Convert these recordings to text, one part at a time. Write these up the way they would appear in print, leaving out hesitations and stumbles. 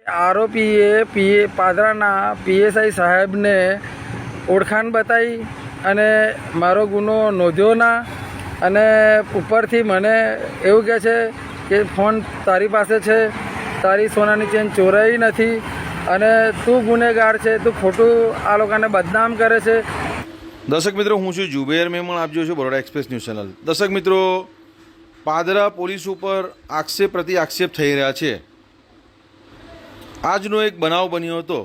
આરોપીએ પાદરાના પીએસઆઈ સાહેબને ઓળખાણ બતાવી અને મારો ગુનો નોંધ્યો ના, અને ઉપરથી મને એવું કહે છે કે ફોન તારી પાસે છે, તારી સોનાની ચેન ચોરાઈ નથી અને તું ગુનેગાર છે, તું ખોટું આ લોકોને બદનામ કરે છે। દર્શક મિત્રો, હું છું જુબેર મેમણ, આપ જોશો બરોડા એક્સપ્રેસ ન્યૂઝ ચેનલ। દર્શક મિત્રો, પાદરા પોલીસ ઉપર આક્ષેપ પ્રતિ આક્ષેપ થઈ રહ્યા છે। આજનો એક બનાવ બન્યો હતો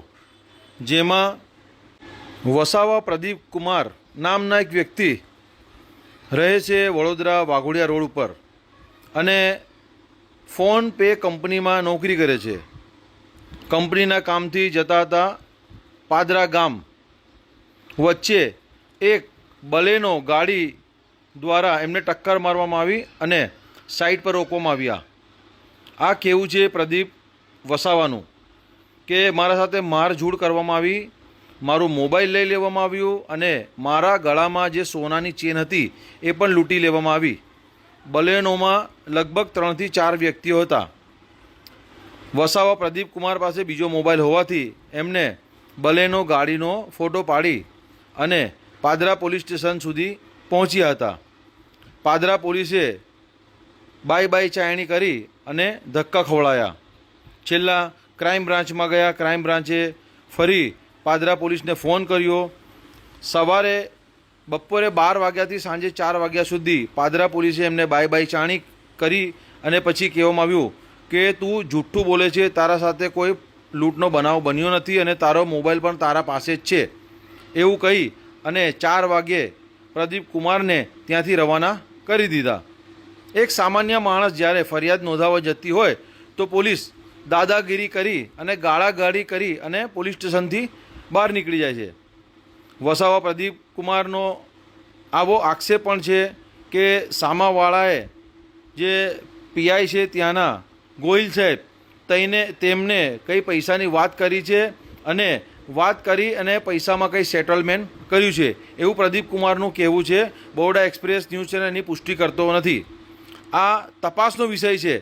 જેમાં વસાવા પ્રદીપ કુમાર નામના એક વ્યક્તિ રહે છે વડોદરા વાઘોડિયા રોડ ઉપર અને ફોન પે કંપનીમાં નોકરી કરે છે। કંપનીના કામથી જતા હતા પાદરા ગામ, વચ્ચે એક બલેનો ગાડી દ્વારા એમને ટક્કર મારવામાં આવી અને સાઈડ પર રોકવામાં આવ્યા। આ કેવું છે પ્રદીપ વસાવાનું કે મારા સાથે મારઝૂડ કરવામાં આવી, મારું મોબાઈલ લઈ લેવામાં આવ્યું અને મારા ગળામાં જે સોનાની ચેન હતી એ પણ લૂંટી લેવામાં આવી। બલેનોમાં લગભગ 3 થી 4 વ્યક્તિઓ હતા। વસાવા પ્રદીપ કુમાર પાસે બીજો મોબાઈલ હોવાથી એમને બલેનો ગાડીનો ફોટો પાડી અને પાદરા પોલીસ સ્ટેશન સુધી પહોંચ્યા હતા। પાદરા પોલીસે બાય બાય ચાયણી કરી અને ધક્કા ખવડાયા। છેલ્લા ક્રાઇમ બ્રાન્ચમાં ગયા, ક્રાઇમ બ્રાન્ચે ફરી પાદરા પોલીસને ફોન કર્યો। સવારે બપોરે 12 વાગ્યાથી સાંજે 4 વાગ્યા સુધી પાદરા પોલીસે એમને બાય બાય ચાણી કરી અને પછી કહેવામાં આવ્યું કે તું જૂઠ્ઠું બોલે છે, તારા સાથે કોઈ લૂંટનો બનાવ બન્યો નથી અને તારો મોબાઈલ પણ તારા પાસે જ છે એવું કહી અને 4 વાગ્યે પ્રદીપ કુમારને ત્યાંથી રવાના કરી દીધા। એક સામાન્ય માણસ જ્યારે ફરિયાદ નોંધાવવા જતી હોય તો પોલીસ દાદાગીરી કરી અને ગાળાગાળી કરી અને પોલીસ સ્ટેશનથી બહાર નીકળી જાય છે। વસાવા પ્રદીપ કુમારનો આવો આક્ષેપ પણ છે કે સામાવાળાએ જે પીઆઈ છે ત્યાંના ગોહિલ સાહેબ તેમને કંઈ પૈસાની વાત કરી છે અને વાત કરી અને પૈસામાં કંઈ સેટલમેન્ટ કર્યું છે એવું પ્રદીપ કુમારનું કહેવું છે। બરોડા એક્સપ્રેસ ન્યૂઝ ચેનલની પુષ્ટિ કરતો નથી। આ તપાસનો વિષય છે।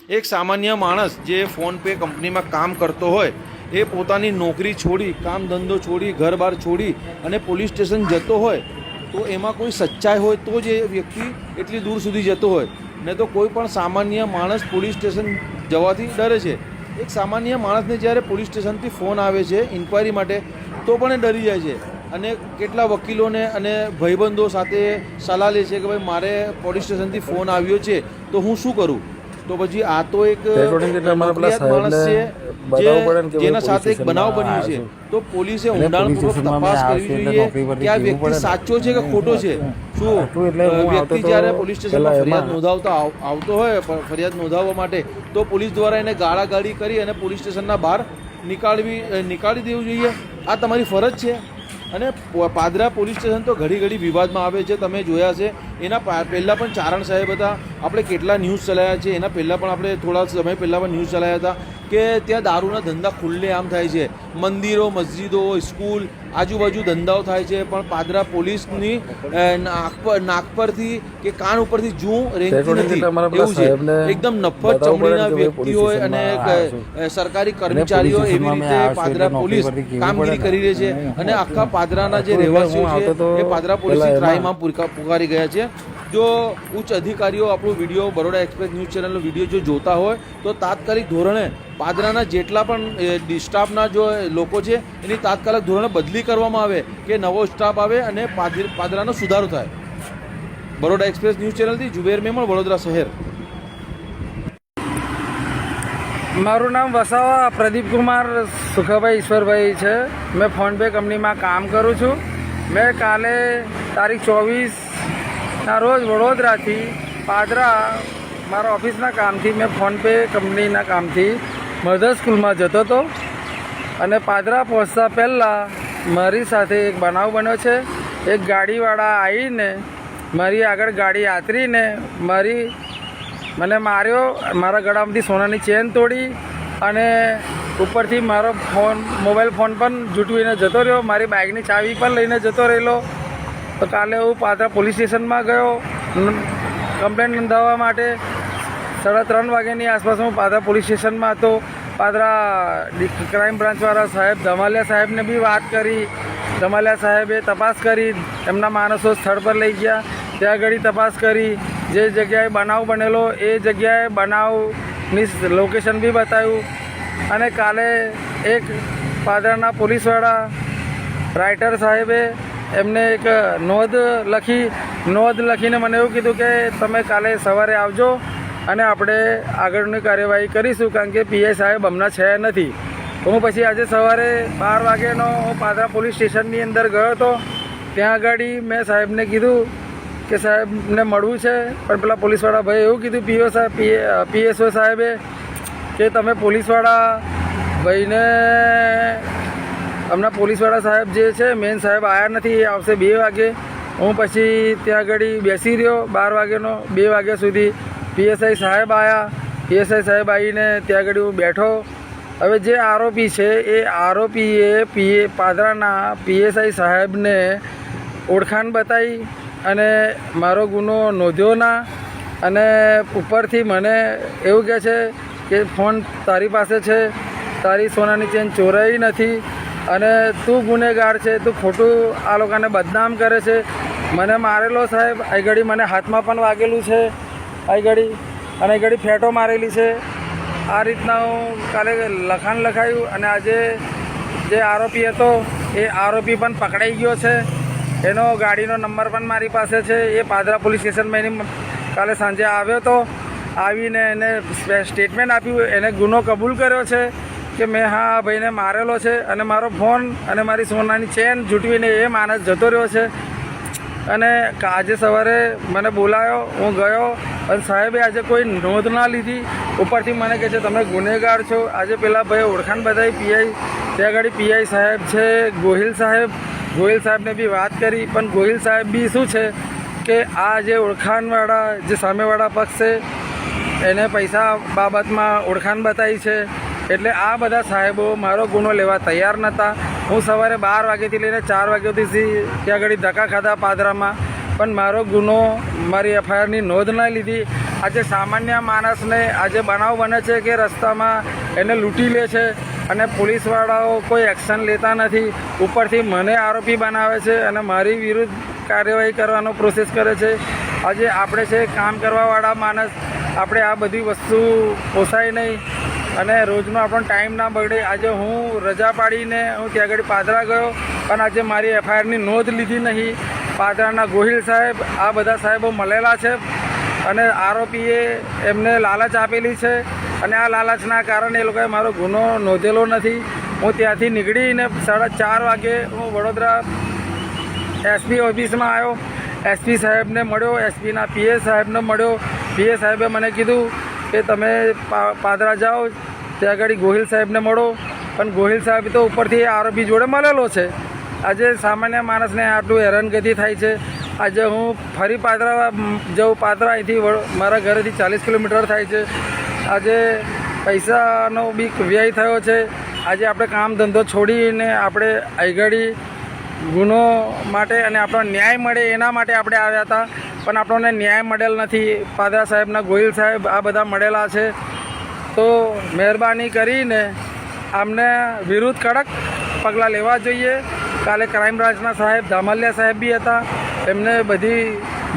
એક સામાન્ય માણસ જે ફોન પે કંપનીમાં કામ કરતો હોય એ પોતાની નોકરી છોડી, કામ ધંધો છોડી, ઘર બાર છોડી અને પોલીસ સ્ટેશન જતો હોય તો એમાં કોઈ સચ્ચાઈ હોય તો જ એ વ્યક્તિ એટલી દૂર સુધી જતો હોય, ને તો કોઈ પણ સામાન્ય માણસ પોલીસ સ્ટેશન જવાથી ડરે છે। એક સામાન્ય માણસને જ્યારે પોલીસ સ્ટેશનથી ફોન આવે છે ઇન્ક્વાયરી માટે તો પણ એ ડરી જાય છે અને કેટલા વકીલોને અને ભાઈબંધો સાથે સલાહ લે છે કે ભાઈ મારે પોલીસ સ્ટેશનથી ફોન આવ્યો છે તો હું શું કરું। તો પછી આ તો એક માણસ છે જેના સાથે એક બનાવ બન્યો છે તો પોલીસે ઊંડાણપૂર્વક તપાસ કરવી જોઈએ કે આ વ્યક્તિ સાચો છે કે ખોટો છે। શું વ્યક્તિ જ્યારે પોલીસ સ્ટેશનમાં ફરિયાદ નોંધાવતા આવતો હોય ફરિયાદ નોંધાવવા માટે તો પોલીસ દ્વારા એને ગાળાગાળી કરી અને પોલીસ સ્ટેશનના બહાર નીકાળી દેવું જોઈએ। આ તમારી ફરજ છે। અને પાદરા પોલીસ સ્ટેશન તો ઘડી વિવાદમાં આવે છે, તમે જોયા છે। એના પહેલાં પણ ચારણ સાહેબ હતા, આપણે કેટલા ન્યૂઝ ચલાવ્યા છે, એના પહેલાં પણ આપણે થોડા સમય પહેલાં પણ ન્યૂઝ ચલાવ્યા હતા કે ત્યાં દારૂના ધંધા ખુલ્લે આમ થાય છે। મંદિરો, મસ્જિદો, સ્કૂલ, આજુબાજુ ધંધાઓ થાય છે, પણ પાદરા પોલીસની નાક પરથી કે કાન ઉપરથી જૂ રેંગતી નથી એવું છે। એકદમ નફ્ફત ચમડીના વ્યક્તિ હોય અને સરકારી કર્મચારીઓ એવી રીતે પાદરા પોલીસ કામગીરી કરી રહી છે અને આખા પાદરાના જે રહેવાસીઓ છે એ પાદરા પોલીસની ક્રાઇમમાં પુકારી ગયા છે। જો ઉચ્ચ અધિકારીઓ આપણો વિડીયો બરોડા એક્સપ્રેસ ન્યૂઝ ચેનલનો વિડીયો જો જોતા હોય તો તાત્કાલિક ધોરણે પાદરાના જેટલા પણ સ્ટાફના જો લોકો છે એની તાત્કાલિક ધોરણે બદલી કરવામાં આવે કે નવો સ્ટાફ આવે અને પાદરાનો સુધારો થાય। બરોડા એક્સપ્રેસ ન્યૂઝ ચેનલથી જુબેર મેમણ, વડોદરા શહેર। મારું નામ વસાવા પ્રદીપ કુમાર સુખાભાઈ ઈશ્વરભાઈ છે। મેં ફોન પે કંપનીમાં કામ કરું છું। મેં કાલે તારીખ 24ના રોજ વડોદરાથી પાદરા મારા ઓફિસના કામથી મેં ફોન પે કંપનીના કામથી મધર સ્કૂલમાં જતો હતો અને પાદરા પહોંચતા પહેલાં મારી સાથે એક બનાવ બન્યો છે। એક ગાડીવાળા આવીને મારી આગળ ગાડી આતરીને મને માર્યો, મારા ગળામાંથી સોનાની ચેન તોડી અને ઉપરથી મારો મોબાઈલ ફોન પણ જૂટવીને જતો રહ્યો, મારી બાઇકની ચાવી પણ લઈને જતો રહેલો। તો કાલે હું પાદરા પોલીસ સ્ટેશનમાં ગયો કમ્પ્લેન્ટ નોંધાવવા માટે। 3:30 વાગ્યાની આસપાસ હું પાદરા પોલીસ સ્ટેશનમાં હતો પાદરા ક્રાઇમ બ્રાન્ચવાળા સાહેબ ધમાલિયા સાહેબને બી વાત કરી. ધમાલિયા સાહેબે તપાસ કરી, એમના માણસો સ્થળ પર લઈ ગયા, ત્યાં આગળ તપાસ કરી. જે જગ્યાએ બનાવ બનેલો એ જગ્યાએ બનાવની લોકેશન બી બતાવ્યું. અને કાલે એક પાદરાના પોલીસવાળા રાઇટર સાહેબે એમને એક નોંધ લખીને મને એવું કીધું કે તમે કાલે સવારે આવજો અને આપણે આગળની કાર્યવાહી કરીશું, કારણ કે પીઆઈ સાહેબ હમણાં છે નથી. હું પછી આજે સવારે 12 વાગ્યાનો હું પાદરા પોલીસ સ્ટેશનની અંદર ગયો હતો. ત્યાં આગળ મેં સાહેબને કીધું કે સાહેબને મળવું છે, પણ પેલા પોલીસવાળા ભાઈ એવું કીધું પીએસઓ સાહેબે કે તમે પોલીસવાળા ભાઈને હમણાં પોલીસવાળા સાહેબ જે છે મેન સાહેબ આવ્યા નથી, એ આવશે 2 વાગે. હું પછી ત્યાં આગળ બેસી રહ્યો 12 વાગ્યાનો 2 વાગ્યા સુધી. પીએસઆઈ સાહેબ આવ્યા, પીએસઆઈ સાહેબ આવીને ત્યાં આગળ હું બેઠો. હવે જે આરોપી છે એ આરોપીએ પાદરાના પીએસઆઈ સાહેબને ઓળખાણ બતાવી અને મારો ગુનો નોંધ્યો ના. અને ઉપરથી મને એવું કહે છે કે ફોન તારી પાસે છે, તારી સોનાની ચેન ચોરાઈ નથી અને તું ગુનેગાર છે, તું ખોટું આ લોકોને બદનામ કરે છે. મને મારેલો સાહેબ, અહીં ઘડી મને હાથમાં પણ વાગેલું છે, અહીં ઘડી અને અહીં ઘડી ફેટો મારેલી છે. આ રીતના હું કાલે લખાણ લખાયું અને આજે જે આરોપી હતો એ આરોપી પણ પકડાઈ ગયો છે. એનો ગાડીનો નંબર પણ મારી પાસે છે. એ પાદરા પોલીસ સ્ટેશનમાં એની કાલે સાંજે આવ્યો હતો. આવીને એને સ્ટેટમેન્ટ આપ્યું, એને ગુનો કબૂલ કર્યો છે કે મેં હા ભાઈને મારેલો છે અને મારો ફોન અને મારી સોનાની ચેન જૂટવીને એ માણસ જતો રહ્યો છે. અને આજે સવારે મને બોલાયો, હું ગયો અને સાહેબે આજે કોઈ નોંધ ના લીધી. ઉપરથી મને કહે છે તમે ગુનેગાર છો. આજે પેલા ભાઈ ઓળખાણ બતાવી પીઆઈ, ત્યાં આગળ પીઆઈ સાહેબ છે ગોહિલ સાહેબને બી વાત કરી, પણ ગોહિલ સાહેબ બી શું છે કે આ જે ઓળખાણવાળા જે સામેવાળા પક્ષ છે એને પૈસા બાબતમાં ઓળખાણ બતાવી છે, એટલે આ બધા સાહેબો મારો ગુનો લેવા તૈયાર નહોતા. હું સવારે 12 વાગ્યાથી લઈને 4 વાગ્યા સુધી ત્યાં આગળ ધક્કા ખાધા પાદરામાં, પણ મારો ગુનો મારી એફઆઈઆરની નોંધ ના લીધી. આજે સામાન્ય માણસને આજે બનાવ બને છે કે રસ્તામાં એને લૂંટી લે છે અને પોલીસવાળાઓ કોઈ એક્શન લેતા નથી. ઉપરથી મને આરોપી બનાવે છે અને મારી વિરુદ્ધ કાર્યવાહી કરવાનો પ્રોસેસ કરે છે. આજે આપણે છે કામ કરવાવાળા માણસ, આપણે આ બધી વસ્તુ પોસાય નહીં અને રોજનો આપણો ટાઈમ ના બગડે. આજે હું રજા પાડીને હું ત્યાં આગળ પાદરા ગયો, પણ આજે મારી એફઆઈઆરની નોંધ લીધી નહીં. પાદરાના ગોહિલ સાહેબ, આ બધા સાહેબો મળેલા છે અને આરોપીએ એમને લાલચ આપેલી છે અને આ લાલચના કારણે એ લોકોએ મારો ગુનો નોંધેલો નથી. હું ત્યાંથી નીકળીને 4:30 વાગે હું વડોદરા એસપી ઓફિસમાં આવ્યો. એસપી સાહેબને મળ્યો, એસપીના પીએ સાહેબને મળ્યો. પીએ સાહેબે મને કીધું કે તમે પાદરા જાઓ, ત્યાં આગળ ગોહિલ સાહેબને મળો, પણ ગોહિલ સાહેબ તો ઉપરથી આરોપી જોડે મળેલો છે. આજે સામાન્ય માણસને આટલું હેરાનગતિ થાય છે. આજે હું ફરી પાદરા જઉં, પાદરા અહીંથી મારા ઘરેથી 40 કિલોમીટર થાય છે. આજે પૈસાનો બી વ્યય થયો છે. આજે આપણે કામ ધંધો છોડીને આપણે આગળ ગુનો માટે અને આપણો ન્યાય મળે એના માટે આપણે આવ્યા હતા, પણ આપણને ન્યાય મળેલ નથી. પાદરા સાહેબના ગોહિલ સાહેબ આ બધા મળેલા છે. તો મહેરબાની કરીને આમને વિરુદ્ધ કડક પગલાં લેવા જોઈએ. કાલે ક્રાઇમ બ્રાન્ચના સાહેબ ધામલિયા સાહેબ બી હતા, એમને બધી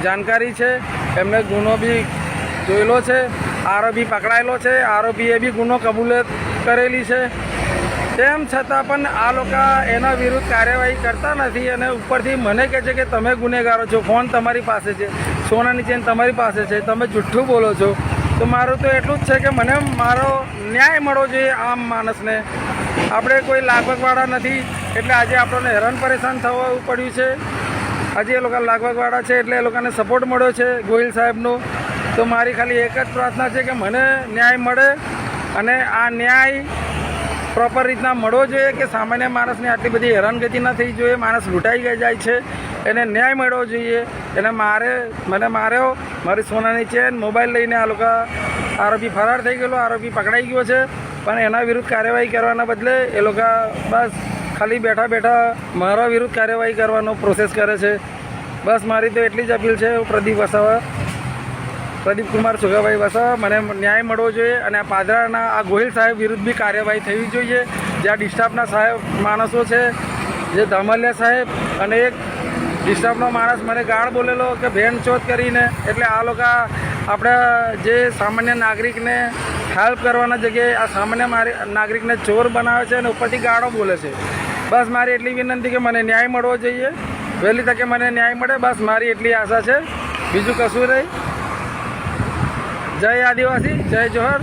જાણકારી છે, એમને ગુનો બી જોયેલો છે, આરોપી પકડાયેલો છે, આરોપીએ બી ગુનો કબૂલાત કરેલી છે. તેમ છતાં પણ આ લોકો એના વિરુદ્ધ કાર્યવાહી કરતા નથી અને ઉપરથી મને કહે છે કે તમે ગુનેગારો છો, ફોન તમારી પાસે છે, સોનાની ચેન તમારી પાસે છે, તમે જુઠ્ઠું બોલો છો. તો મારું તો એટલું જ છે કે મને મારો ન્યાય મળવો જોઈએ. આમ માણસને આપણે કોઈ લાગવગવાળા નથી, એટલે આજે આપણને હેરાન પરેશાન થવું પડ્યું છે. આજે એ લોકો લાગવગવાળા છે એટલે એ લોકોને સપોર્ટ મળ્યો છે ગોહિલ સાહેબનો. તો મારી ખાલી એક જ પ્રાર્થના છે કે મને ન્યાય મળે અને આ ન્યાય પ્રોપર રીતના મળવો જોઈએ કે સામાન્ય માણસને આટલી બધી હેરાનગતિ ના થઈ જોઈએ. માણસ લૂંટાઈ જાય છે, એને ન્યાય મળવો જોઈએ. એને મને માર્યો, મારી સોનાની ચેન, મોબાઈલ લઈને આ લોકો આરોપી ફરાર થઈ ગયેલો, આરોપી પકડાઈ ગયો છે, પણ એના વિરુદ્ધ કાર્યવાહી કરવાના બદલે એ લોકો બસ ખાલી બેઠા બેઠા મારા વિરુદ્ધ કાર્યવાહી કરવાનો પ્રોસેસ કરે છે. બસ મારી તો એટલી જ અપીલ છે. હું પ્રદીપ વસાવા, પ્રદીપકુમાર સુખાભાઈ વસાવા મને ન્યાય મળવો જોઈએ અને આ પાદરાના આ ગોહિલ સાહેબ વિરુદ્ધ બી કાર્યવાહી થવી જોઈએ. જ્યાં ડિસ્ટાફના સાહેબ માણસો છે, જે ધામલિયા સાહેબ અને એક ડિસ્ટાફનો માણસ મને ગાળ બોલેલો કે ભેણ ચોથ કરીને, એટલે આ લોકો આપણા જે સામાન્ય નાગરિકને હેલ્પ કરવાના જગ્યાએ આ સામાન્ય નાગરિકને ચોર બનાવે છે અને ઉપરથી ગાળો બોલે છે. બસ મારી એટલી વિનંતી કે મને ન્યાય મળવો જોઈએ, વહેલી તકે મને ન્યાય મળે, બસ મારી એટલી આશા છે, બીજું કશું નહીં. જય આદિવાસી, જય જોહર.